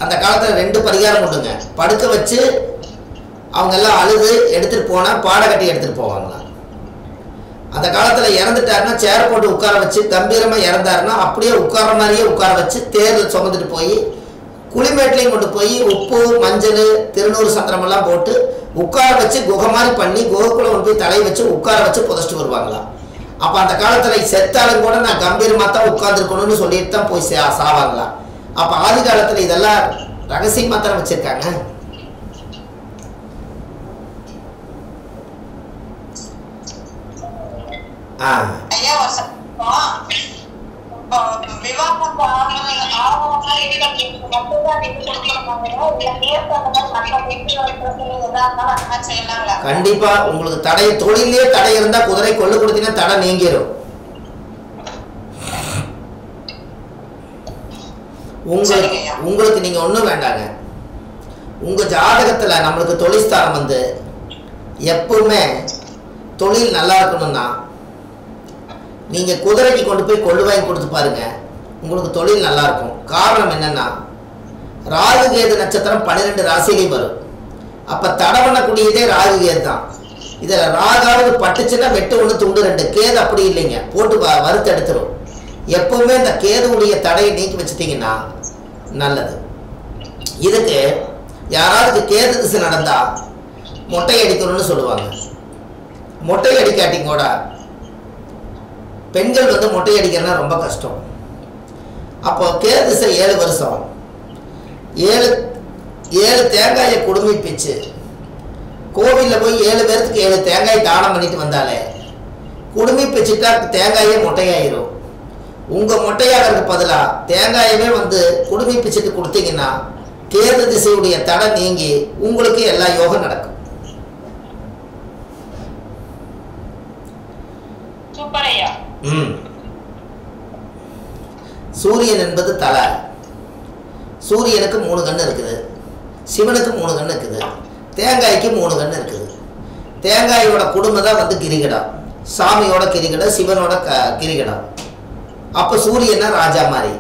அந்த காலத்தில் 2 பரிகாரம் உண்டுங்க. படுக்க வச்சு அவங்க எல்லாம் அழுது எடுத்துட்டு போனா பாடை கட்டி எடுத்துட்டு போவாங்களாம். அந்த காலத்தில் இறந்துட்டாருன்னா சேர் போட்டு உட்கார வச்சு கம்பீரமாக இறந்தாருன்னா அப்படியே உட்கார மாதிரியே உட்கார வச்சு தேர்தல் சுமந்துட்டு போய் குளிமேட்லையும் கொண்டு போய் உப்பு மஞ்சள் திருநூறு சத்திரமெல்லாம் போட்டு உட்கார வச்சு குகை மாதிரி பண்ணி குகைக்குள்ள கொண்டு போய் தலையை வச்சு உட்கார வச்சு புதைச்சிட்டு வருவாங்களாம். அப்போ அந்த காலத்தில் செத்தாலும் கூட நான் கம்பீரமாக தான் உட்காந்துருக்கணும்னு சொல்லிட்டு தான் போய் சாவாங்களாம். அப்போ ஆதி காலத்தில் இதெல்லாம் ரகசியமாக தான் வச்சுருக்காங்க. கண்டிப்பா உங்களுக்கு தடை தொழிலே தடை இருந்தா குதிரை கொள்ளு கொடுத்தீங்கன்னா தடை நீங்கிரும். உங்களுக்கு நீங்க ஒண்ணும் வேண்டாங்க. உங்க ஜாதகத்துல நம்மளுக்கு தொழில்ஸ்தானம் வந்து எப்பவுமே தொழில் நல்லா இருக்கணும்னா நீங்க குதிரைக்கு கொண்டு போய் கொள்ளு வாங்கி கொடுத்து பாருங்க, உங்களுக்கு தொழில் நல்லா இருக்கும். காரணம் என்னன்னா ராகு கேது நட்சத்திரம் 12 ராசியிலையும் வரும். அப்ப தடை பண்ணக்கூடியதே ராகு கேது தான். இதுல ராகாவது பட்டுச்சுன்னா வெட்டு 1 துண்டு 2. கேது அப்படி இல்லைங்க, போட்டு வறுத்து எடுத்துரும். எப்பவுமே இந்த கேதுவுடைய தடையை நீக்கி வச்சுட்டீங்கன்னா நல்லது. இதுக்கு யாராவது கேது திசை நடந்தா மொட்டை அடிக்கணும்னு சொல்லுவாங்க. மொட்டை அடிக்காட்டிங்க கூட பெண்கள் வந்து மொட்டை அடிக்கிறதுனா ரொம்ப கஷ்டம். அப்போ கேது திசை 7 வருஷம் 7 தேங்காயை குடுமி பிச்சு கோவிலில் போய் 7 பேர்த்துக்கு 7 தேங்காய் தானம் பண்ணிட்டு வந்தாலே குடுமி பிச்சுட்டா தேங்காயே மொட்டையாயிரும். உங்கள் மொட்டையாகிறதுக்கு பதிலாக தேங்காயவே வந்து குடுமி பிச்சுட்டு கொடுத்தீங்கன்னா கேது திசையுடைய தடை நீங்கி உங்களுக்கு எல்லா யோகம் நடக்கும். சூரியன் என்பது தலை. சூரியனுக்கு 3 கண்ணு இருக்குது, சிவனுக்கு 3 கண்ணு இருக்குது, தேங்காய்க்கு 3 கண்ணு இருக்குது. தேங்காயோட குடும்பம் தான் வந்து கிரிகடம், சாமியோட கிரிகடம், சிவனோட கிரிகடம். அப்போ சூரியனா ராஜா மாதிரி.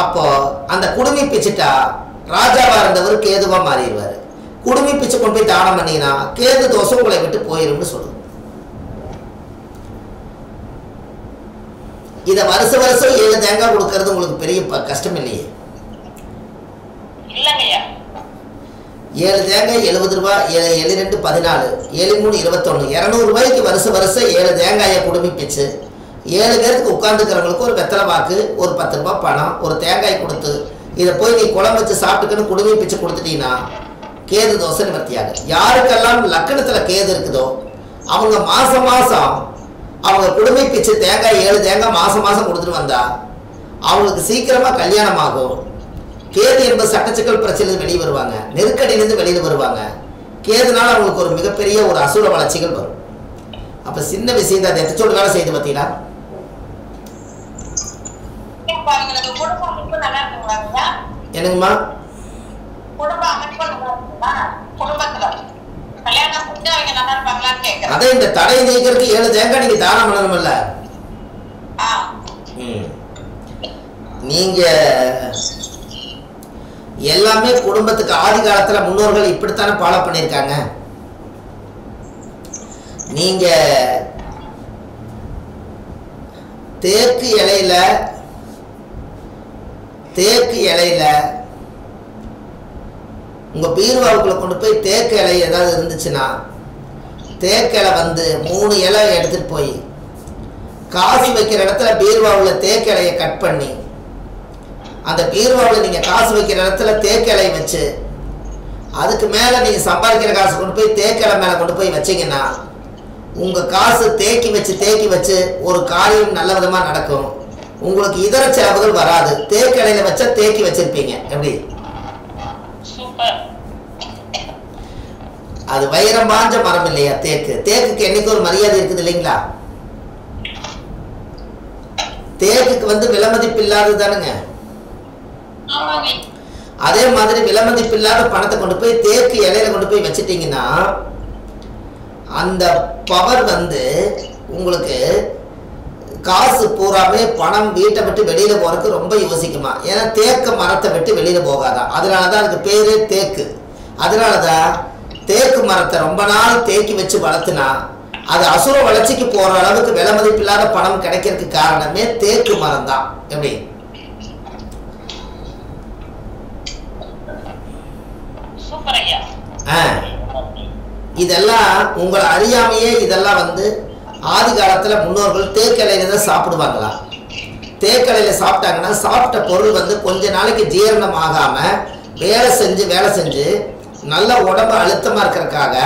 அப்போ அந்த குடுமி பிச்சுட்டா ராஜாவா இருந்தவர் கேதுவா மாறிடுவார். குடுமி பிச்சு கொண்டு போய் தானம் பண்ணினா கேது தோஷம் உங்களை விட்டு போயிரும்னு சொல்லுது. இதை வருஷம் 7 தேங்காய் கொடுக்கறது உங்களுக்கு பெரிய கஷ்டம் இல்லையே. 7 தேங்காய் 70 ரூபாய், 7 2 14, 7 3 21, 200 ரூபாய்க்கு வருஷம் 7 தேங்காயை குடுமி பிச்சு 7 பேருக்கு உட்காந்துக்கிறவங்களுக்கு ஒரு வெத்தலை வாக்கு, ஒரு 10 ரூபாய் பணம், ஒரு தேங்காய் கொடுத்து இதை போய் நீ குழம்பு வச்சு சாப்பிட்டுக்கன்னு குடுமி பிச்சு கொடுத்துட்டீங்கன்னா கேது தோசை நிவர்த்தியாக. யாருக்கெல்லாம் லக்கணத்தில் கேது இருக்குதோ அவங்க மாதம் அவங்க குடுமி பிச்சு தேங்காய் 7 தேங்காய் மாதம் கொடுத்துட்டு வந்தா அவங்களுக்கு சீக்கிரமாக கல்யாணம் ஆகும். கேது என்பது சட்டச்சிக்கல் பிரச்சனை வெளியே வருவாங்க, நெருக்கடியிலேருந்து வெளியில் வருவாங்க. கேதுனால அவங்களுக்கு ஒரு மிகப்பெரிய ஒரு அசுர வளர்ச்சிகள் வரும். அப்போ சின்ன விஷயம் தான், அதை எத்தச்சோடு வேலை செய்து பார்த்தீங்களா? என்னங்கம்மா? அதே இந்த தடை நீக்கிறதுக்கு 7 தேங்காய் நீங்க தானம் பண்ணணும்ல. நீங்க எல்லாமே குடும்பத்துக்கு ஆதி காலத்துல முன்னோர்கள் இப்படித்தானே ஃபாலோ பண்ணியிருக்காங்க. நீங்க தேக்கு இலையில உங்க பீர்வாவுக்குள்ள கொண்டு போய் தேக்கு இலை ஏதாவது இருந்துச்சுன்னா தேக்கு இலை வந்து 3 இலை எடுத்துட்டு போய் காசு வைக்கிற இடத்துல பீர்வாவில் தேக்கு இலையை கட் பண்ணி அந்த பீர்வாவில் நீங்க காசு வைக்கிற இடத்துல தேக்கு இலையை வச்சு அதுக்கு மேல நீங்க சம்பாதிக்கிற காசு கொண்டு போய் தேக்கு இலை மேல கொண்டு போய் வச்சீங்கன்னா உங்க காசு தேக்கி வச்சு ஒரு காரியம் நல்ல விதமா நடக்கும். உங்களுக்கு இதர செலவுகள் வராது. தேக்கு இலையில வச்சா தேக்கி வச்சிருப்பீங்க. எப்படி? அது வைரம் பாஞ்ச மரம் இல்லையா தேக்கு? தேக்குக்கு என்னைக்கு ஒரு மரியாதை இருக்குது இல்லைங்களா? தேக்குக்கு வந்து விலைமதிப்பு இல்லாதது தானுங்க. அதே மாதிரி விலைமதிப்பு இல்லாத பணத்தை கொண்டு போய் தேக்கு இலையில கொண்டு போய் வச்சிட்டீங்கன்னா அந்த பவர் வந்து உங்களுக்கு காசு பூராமே பணம் வீட்டை விட்டு வெளியில போறதுக்கு ரொம்ப யோசிக்குமா. ஏன்னா தேக்கு மரத்தை விட்டு வெளியில போகாதான். அதனாலதான் அதுக்கு பேரு தேக்கு. அதனாலதான் தேக்கு மரத்தை ரொம்ப நாள் தேக்கி வச்சு வளர்த்துனா அது அசுர வளர்ச்சிக்கு போற அளவுக்கு விலை மதிப்பு இல்லாத பணம் கிடைக்கிறதுக்கு காரணமே தேக்கு மரம் தான். எப்படி இதெல்லாம் உங்களை அறியாமையே இதெல்லாம் வந்து ஆதி காலத்துல முன்னோர்கள் தேக்கலையில தான் சாப்பிடுவாங்களா. தேக்கலையில சாப்பிட்டாங்கன்னா சாப்பிட்ட பொருள் வந்து கொஞ்ச நாளைக்கு ஜீரணம் ஆகாம வேலை செஞ்சு நல்ல உடம்பு அழுத்தமா இருக்கிறதுக்காக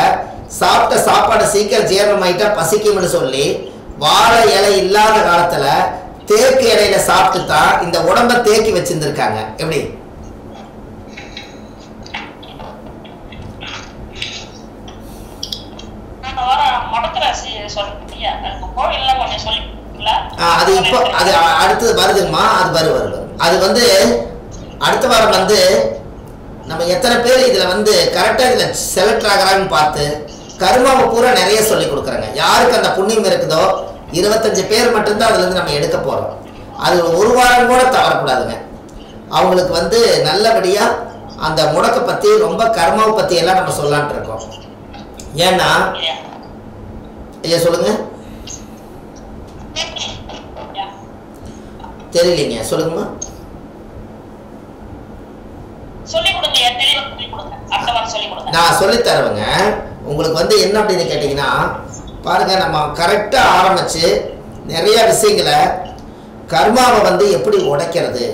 சாப்பிட்ட சாப்பாடு சீக்கிரம் ஜீரணம் ஆயிட்டா பசிக்கும்னு சொல்லி வாழை இலை இல்லாத காலத்துல தேக்கு இலையில சாப்பிட்டு தான் இந்த உடம்ப தேக்கி வச்சிருந்திருக்காங்க. எப்படி அது இப்போ அது அடுத்தது வருதுங்கம்மா. அது வருது. அது வந்து அடுத்த வாரம் வந்து நம்ம எத்தனை பேர் இதுல வந்து கரெக்டா இதுல செலக்ட் ஆகிறாங்கன்னு பார்த்து கர்மாவை பூரா நிறைய சொல்லி கொடுக்குறாங்க. யாருக்கு அந்த புண்ணியம் இருக்குதோ 25 பேர் மட்டும்தான் அதுல இருந்து நம்ம எடுக்க போறோம். அது ஒரு வாரம் கூட தவறக்கூடாதுங்க. அவங்களுக்கு வந்து நல்லபடியா அந்த முடக்க பத்தி ரொம்ப கர்மாவை பத்தி எல்லாம் நம்ம சொல்லலான் இருக்கோம். ஏன்னா ஐயா சொல்லுங்க. தெரியலீங்க, சொல்லுங்கம்மா. நான் சொல்லி தருவேங்க. உங்களுக்கு வந்து என்ன அப்படின்னு கேட்டீங்கன்னா பாருங்க, நம்ம கரெக்டா ஆரம்பிச்சு நிறைய விஷயங்களை கர்மாவை வந்து எப்படி உடைக்கிறது,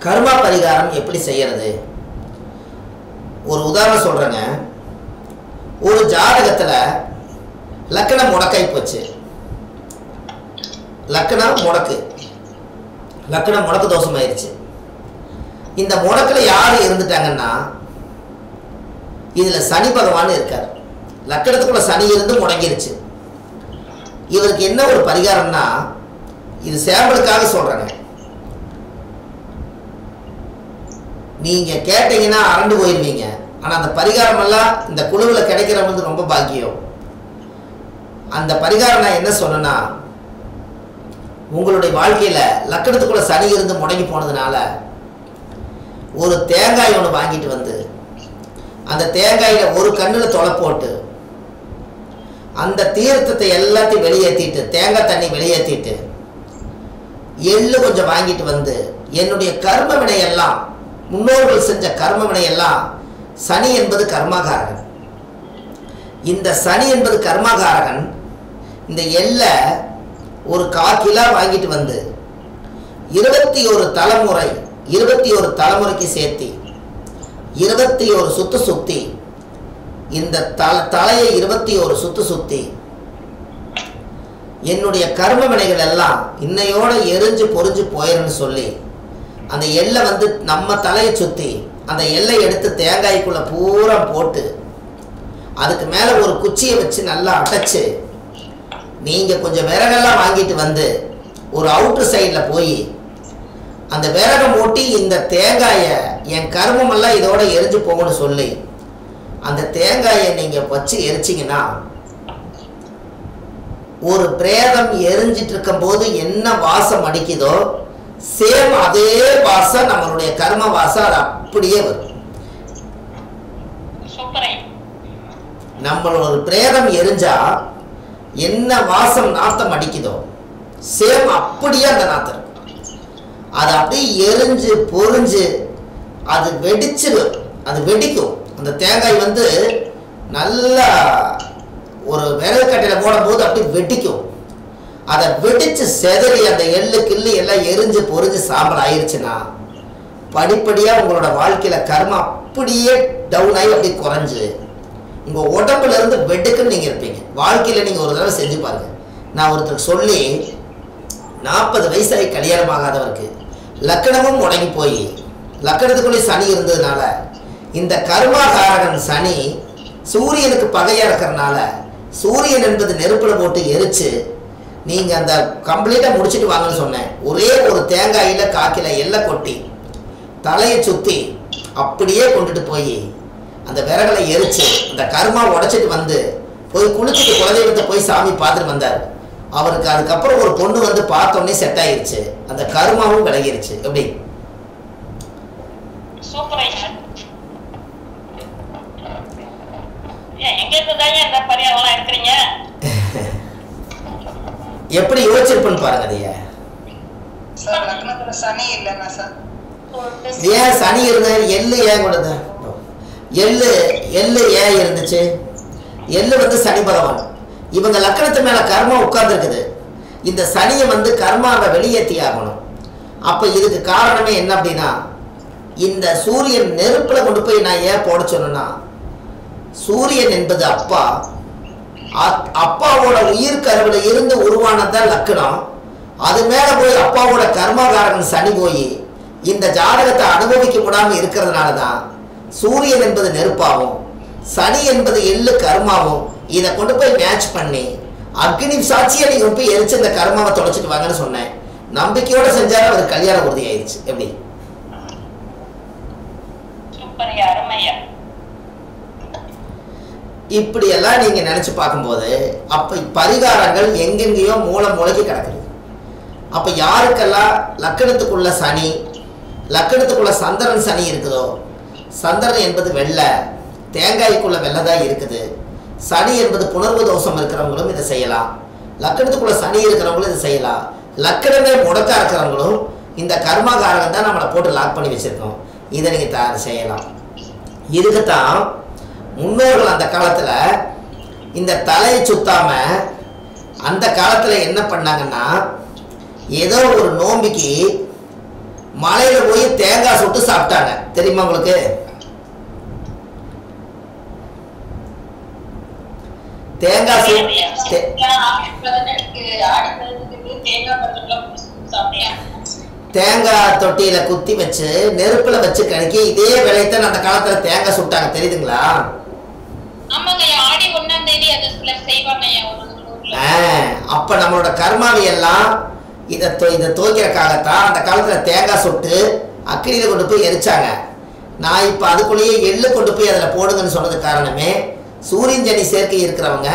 கர்மா பரிகாரம் எப்படி செய்யறது. ஒரு உதாரணம் சொல்றேங்க. ஒரு ஜாதகத்துல லக்கணம் முடக்காய் போச்சு. லக்கணம் முடக்கு தோஷம் ஆயிடுச்சு. இந்த முடக்குல யாரு இருந்துட்டாங்கன்னா இதுல சனி பகவான் இருக்கார். லக்கணத்துக்குள்ள சனி இருந்து முடங்கிருச்சு. இவருக்கு என்ன ஒரு பரிகாரம்னா, இது சேம்பலுக்காக சொல்றேங்க, நீங்க கேட்டீங்கன்னா அரண்டு போயிருவீங்க. ஆனா அந்த பரிகாரம் எல்லாம் இந்த குழுவில் கிடைக்கிறவங்க ரொம்ப பாக்கியம். அந்த பரிகாரம் நான் என்ன சொன்னேன்னா, உங்களுடைய வாழ்க்கையில லக்கணத்துக்குள்ள சனி இருந்து முடங்கி போனதுனால ஒரு தேங்காய் ஒன்று வாங்கிட்டு வந்து அந்த தேங்காயில ஒரு கண்ணுல தொலை போட்டு அந்த தீர்த்தத்தை எல்லாத்தையும் வெளியேற்றிட்டு, தேங்காய் தண்ணி வெளியேற்றிட்டு, எள்ளு கொஞ்சம் வாங்கிட்டு வந்து என்னுடைய கர்ம வினையெல்லாம், முன்னோர்கள் செஞ்ச கர்ம வினையெல்லாம், சனி என்பது கர்மாகாரகன். இந்த சனி என்பது கர்மாகாரகன். இந்த எள்ளை ஒரு 1/4 கிலோ வாங்கிட்டு வந்து 21 தலைமுறைக்கு சேர்த்தி 21 சுத்து சுத்தி, இந்த தலையை 21 சுத்து சுத்தி என்னுடைய கர்ம வினைகள் எல்லாம் இன்னையோட எரிஞ்சு பொறிஞ்சு போயிருன்னு சொல்லி அந்த எல்லை வந்து நம்ம தலையை சுத்தி அந்த எல்லை எடுத்து தேங்காய்க்குள்ள பூரா போட்டு அதுக்கு மேல ஒரு குச்சியை வச்சு நல்லா அடைச்சு, நீங்க கொஞ்சம் விறகெல்லாம் வாங்கிட்டு வந்து ஒரு அவுட்டர் சைட்ல போய் அந்த விறகை மூட்டி இந்த தேங்காயை என் கர்மம் எல்லாம் இதோட எரிஞ்சு போகணும்னு சொல்லி அந்த தேங்காயை நீங்க வச்சு எரிச்சிங்கன்னா, ஒரு பிரேதம் எரிஞ்சிட்டு இருக்கும் போது என்ன வாசம் அடிக்குதோ சேம் அதே வாசம் நம்மளுடைய கர்ம வாசம் அது அப்படியே வரும். நம்மளோட ஒரு பிரேதம் எரிஞ்சா என்ன வாசம் நாத்தம் அடிக்குதோ சேம் அப்படியே அந்த நாத்தம். அது அப்படியே எரிஞ்சு பொறிஞ்சு அது வெடிச்சிடும், அது வெடிக்கும். அந்த தேங்காய் வந்து நல்லா ஒரு விறகு கட்டையில போடும் போது அப்படி வெடிக்கும். அதை வெடிச்சு செதறி அந்த எள்ளு கிள்ளு எல்லாம் எரிஞ்சு பொறிஞ்சு சாம்பல் ஆயிடுச்சுன்னா படிப்படியா உங்களோட வாழ்க்கையில கர்மா அப்படியே டவுன் ஆகி அப்படி குறைஞ்சு உங்க உடம்புல இருந்து வெட்டுக்குன்னு நீங்க இருப்பீங்க. வாழ்க்கையில நீங்க ஒரு தடவை செஞ்சு பாருங்க. நான் ஒருத்தருக்கு சொல்லி 40 வயசாகி கல்யாணம் ஆகாதவருக்கு லக்கணமும் முடங்கி போய் லக்கணத்துக்குள்ளே சனி இருந்ததுனால இந்த கர்மாகாரகன் சனி சூரியனுக்கு பகையா இருக்கிறதுனால சூரியன் என்பது நெருப்புல போட்டு எரிச்சு நீங்கள் அந்த கம்ப்ளீட்டாக முடிச்சுட்டு வாங்கன்னு சொன்னேன். ஒரே ஒரு தேங்காயில் காக்கில எல்லாம் கொட்டி தலையை சுற்றி அப்படியே கொண்டுட்டு போய் அந்த விறகலை எரிச்சு அந்த கர்மா உடைச்சிட்டு வந்து போய் குளிச்சுட்டு குலதெய்வத்தை போய் சாமி பார்த்துட்டு வந்தார். அவருக்கு அதுக்கப்புறம் ஒரு பொண்ணு வந்து பார்த்தோன்னே செட் ஆயிருச்சு, அந்த கர்மாவும் விலகிருச்சு. எப்படி எப்படி யோசிச்சிருப்பேன்னு பாருங்க. அதைய ஏன் சனி இருந்த எள்ளு ஏன் கொடுத்த எள்ளு எள்ளு ஏன் இருந்துச்சு? எள்ளு வந்து சனி பகவான். இவங்க லக்கணத்து மேல கர்மா உட்கார்ந்து இருக்குது. இந்த சனியை வந்து கர்மாவை வெளியேற்றி ஆகணும். அப்ப இதுக்கு காரணமே என்ன அப்படின்னா, இந்த சூரியன் நெருப்புல கொண்டு போய் நான் ஏன் போட சொன்னா, சூரியன் என்பது அப்பா, அப்பாவோட உயிர் கருவில இருந்து உருவானதான் லக்கணம். அது மேல போய் அப்பாவோட கர்மாகாரகன் சனி போய் இந்த ஜாதகத்தை அனுபவிக்க முடியாம இருக்கிறதுனாலதான் சூரியன் என்பது நெருப்பாகும், சனி என்பது எள்ளு கர்மாவும். இதை கொண்டு போய் மேட்ச் பண்ணி அக்னி சாட்சியை நீங்க போய் எரிச்சு இந்த கர்மாவை தொலைச்சிட்டு வாங்கன்னு சொன்னேன். நம்பிக்கையோட செஞ்சாரு, அவர் கல்யாணம் உறுதி ஆயிடுச்சு. எப்படி இப்படி எல்லாம் நீங்க நினைச்சு பார்க்கும்போது அப்ப பரிகாரங்கள் எங்கெங்கேயோ மூளைக்கு கிடக்குது. அப்ப யாருக்கெல்லாம் லக்கணத்துக்குள்ள சனி, லக்கணத்துக்குள்ள சந்திரன் சனி இருக்குதோ, சந்திரன் என்பது வெள்ளை, தேங்காய்க்குள்ள வெள்ளை தான் இருக்குது. சனி என்பது புணர்வு தோஷம் இருக்கிறவங்களும் இதை செய்யலாம். லக்கணத்துக்குள்ள சனி இருக்கிறவங்களும் இதை செய்யலாம். லக்கணமே முடக்கா இருக்கிறவங்களும் இந்த கர்மாகாரகம் தான் நம்மளை போட்டு லாக் பண்ணி வச்சிருக்கோம். இதை நீங்க செய்யலாம். இதுக்குத்தான் முன்னோர்கள் அந்த காலத்துல இந்த தலையை சுத்தாம அந்த காலத்துல என்ன பண்ணாங்கன்னா, ஏதோ ஒரு நோம்பிக்கு மலையில போய் தேங்காய் சுட்டு சாப்பிட்டாங்க. தெரியுமா உங்களுக்கு? தேங்காய் தேங்காய் தொட்டியில குத்தி வச்சு நெருப்புல வச்சு கணக்கி இதே வேலையத்தான் அந்த காலத்துல தேங்காய் சுட்டாங்க. தெரியுதுங்களா? அப்ப நம்மளோட கர்மாவை எல்லாம் இதை துவைக்கிறக்காகத்தான் அந்த காலத்துல தேங்காய் சுட்டு அக்கினியில கொண்டு போய் எரிச்சாங்க. நான் இப்ப அதுக்குள்ளேயே எள்ளு கொண்டு போய் அதுல போடுங்கன்னு சொன்னது காரணமே, சூரியன் சனி சேர்க்கை இருக்கிறவங்க,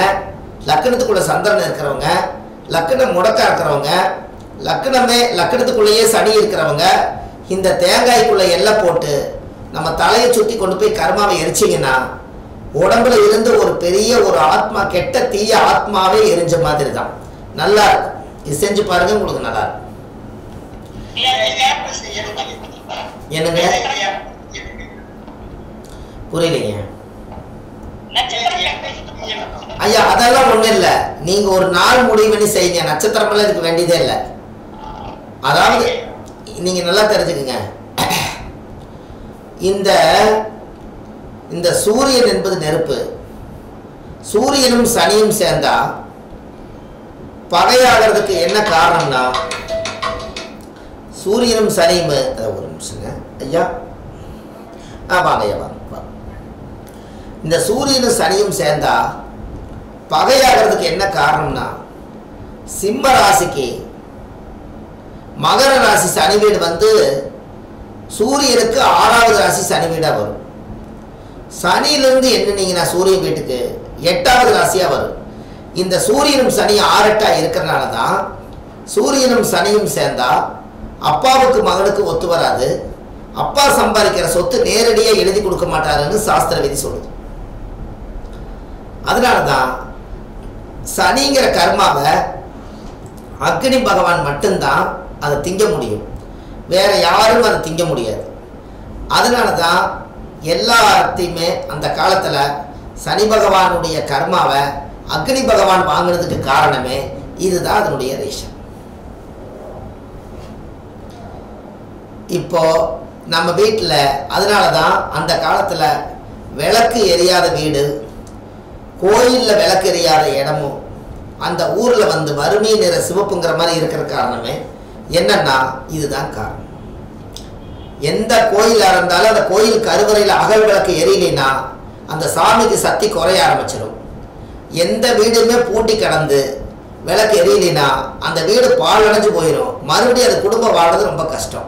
லக்கணத்துக்குள்ள சந்திரன் இருக்கிறவங்க, லக்கணம் முடக்கா இருக்கிறவங்க, லக்கணத்துக்குள்ளேயே சனி இருக்கிறவங்க இந்த தேங்காய்க்குள்ள எல்லாம் போட்டு நம்ம தலையை சுற்றி கொண்டு போய் கர்மாவை எரிச்சிங்கன்னா உடம்புல இருந்து ஒரு பெரிய ஒரு ஆத்மா, கெட்ட தீய ஆத்மாவே எரிஞ்ச மாதிரி தான். நல்லா இருக்கும். இது செஞ்சு பாருங்க, உங்களுக்கு நல்லா இருக்கும். என்னங்க புரியலைங்க ஐயா? அதெல்லாம் ஒண்ணு இல்ல, நீங்க ஒரு நாள் முடிவு பண்ணி செய்யுங்க. நட்சத்திரம் எல்லாம் இதுக்கு வேண்டியதே இல்லை. அதாவது நீங்க நல்லா தெரிஞ்சுக்குங்க, இந்த சூரியன் என்பது நெருப்பு. சூரியனும் சனியும் சேர்ந்தா பகையாகிறதுக்கு என்ன காரணம்னா, சூரியனும் சனியும் ஒரு நிமிஷங்க ஐயா, வாங்க ஐயா வாங்க. இந்த சூரியனும் சனியும் சேர்ந்தா பகையாகிறதுக்கு என்ன காரணம்னா, சிம்ம ராசிக்கு மகர ராசி சனி வீடு வந்து சூரியனுக்கு 6வது ராசி சனி வீடா வரும். சனியிலிருந்து என்னன்னீங்கன்னா சூரியன் வீட்டுக்கு 8வது ராசியா வரும். இந்த சூரியனும் சனி 6-8 இருக்கிறனால தான் சூரியனும் சனியும் சேர்ந்தா அப்பாவுக்கு மகனுக்கு ஒத்து வராது. அப்பா சம்பாதிக்கிற சொத்து நேரடியாக எழுதி கொடுக்க மாட்டாருன்னு சாஸ்திர விதி சொல்லுது. அதனால தான் சனிங்கிற கர்மாவை அக்னி பகவான் மட்டும்தான் அதை திங்க முடியும், வேற யாரும் அதை திங்க முடியாது. அதனால தான் எல்லாத்தையுமே அந்த காலத்துல சனி பகவானுடைய கர்மாவை அக்னி பகவான் வாங்கினதுக்கு காரணமே இதுதான், அதனுடைய ரீசன். இப்போ நம்ம வீட்டில் அதனால தான் அந்த காலத்துல விளக்கு எரியாத வீடு, கோயிலில் விளக்கு எரியாத இடமும் அந்த ஊர்ல வந்து வறுமை நிற சிவப்புங்கிற மாதிரி இருக்கிற காரணமே என்னன்னா இதுதான் காரணம். எந்த கோயிலாக இருந்தாலும் அந்த கோயில் கருவறையில் அகல் விளக்கு எரியலைன்னா அந்த சாமிக்கு சக்தி குறைய ஆரம்பிச்சிடும். எந்த வீடுமே பூட்டி கிடந்து விளக்கு எரியலைன்னா அந்த வீடு பாழடைஞ்சு போயிடும். மறுபடியும் அது குடும்பம் வாழ்றது ரொம்ப கஷ்டம்.